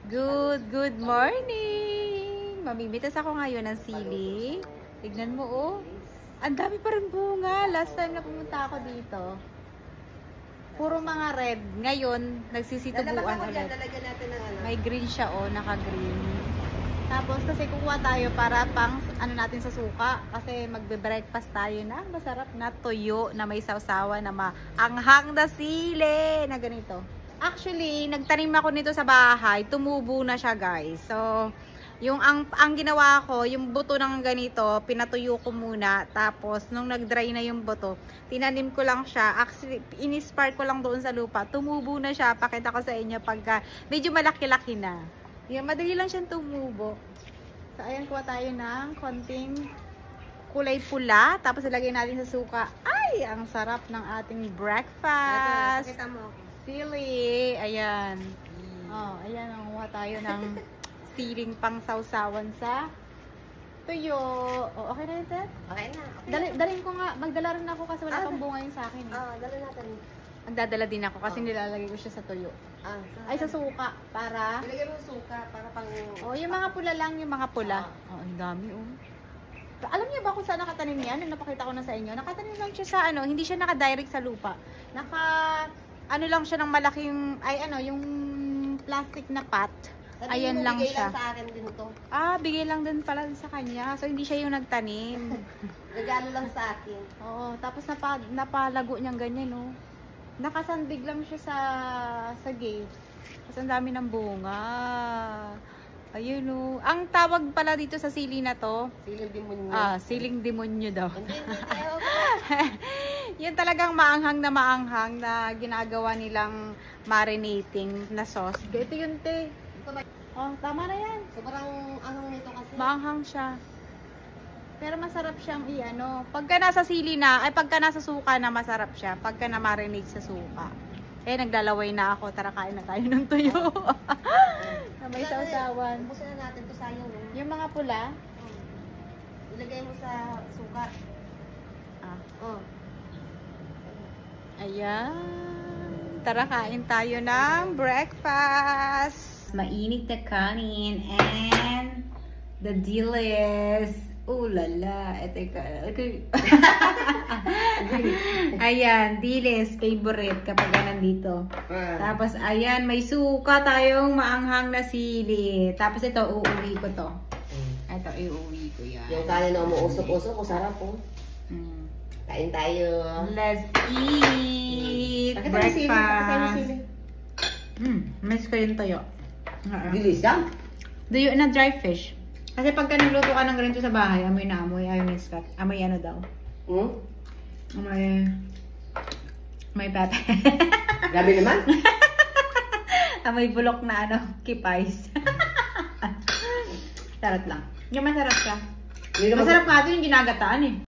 Good morning! Mamimitas ako ngayon ng sili. Tignan mo, oh. Ang dami pa rin bunga. Last time na pumunta ako dito. Puro mga red. Ngayon, nagsisitubuan ulit. May green siya, oh. Naka-green. Tapos, kasi kukuha tayo para pang, natin sa suka. Kasi magbe-breakfast tayo na masarap na tuyo na may sawsawa na maanghang na sili na ganito. Actually, nagtanim ako nito sa bahay. Tumubo na siya, guys. So, yung ang ginawa ko, yung buto ng ganito, pinatuyo ko muna. Tapos, nung nag-dry na yung buto, tinanim ko lang siya. Actually, in-spark ko lang doon sa lupa. Tumubo na siya. Pakita ko sa inyo pagka medyo malaki-laki na. Yan, madali lang siyang tumubo. So, ayan, kuha tayo ng konting kulay pula. Tapos, ilagay natin sa suka. Ay, ang sarap ng ating breakfast. Ito, pakita mo. Sili. Ayan. Oh, ayan, nanguha tayo ng siling pang sawsawan sa tuyo. Oh, okay na yun, Ted? Okay na. Dalhin ko nga. Magdala rin ako kasi wala pang bunga yun sa akin. Dala natin. Magdadala din ako kasi nilalagay ko siya sa tuyo. Ay, sa suka. Para? Ilagay mo suka para pang... Oh, yung mga pula lang, yung mga pula. Oh, ang dami, oh. Alam niyo ba kung saan nakatanim yan? Nung napakita ko na sa inyo. Nakatanim lang siya sa hindi siya naka-direct sa lupa. Lang siya ng malaking, yung plastic na pot. Ayan lang siya. Bigay lang sa akin din to. Bigay lang din pala sa kanya. So, hindi siya yung nagtanim. Regalo lang sa akin. Oo, tapos napalago niyang ganyan, no. Nakasandig lang siya sa gate. Kasi ang dami ng bunga. Ayun, no. Ang tawag pala dito sa sili na to, Siling demonyo. siling demonyo daw. Hindi. Yun talagang maanghang na ginagawa nilang marinating na sauce. Ito yun, te. Oh, tama na yan. Sobrang anong nito kasi. Maanghang siya. Pero masarap siyang pagka nasa sili na, pagka nasa suka na masarap siya. Pagka na-marinate sa suka. Naglalaway na ako. Tara, kain na tayo ng tuyo. Na may sausawan. Ubusin na natin to sayang. Yung mga pula. Ilagay mo sa suka. Ayan. Tara, kain tayo ng breakfast. Mainit na kanin and the dilis. Oh, lala. Ayan, dilis. Favorite kapag nandito. Tapos, ayan, may suka tayong maanghang na sili. Tapos, ito, uuwi ko to. Ito, iuwi ko yan. Yung kanin na umuusok-usok, sarap po. Kain tayo. Let's eat breakfast. Miss ko yung tuyo. Bilis lang. Tuyo na dry fish. Kasi pagka nagluto ka ng ganito sa bahay, amoy na amoy. Ayaw miss cut. Amoy daw. Amoy pepe. Grabe naman. Amoy bulok na kipais. Sarap lang. Yung masarap siya. Masarap nga ito yung ginagataan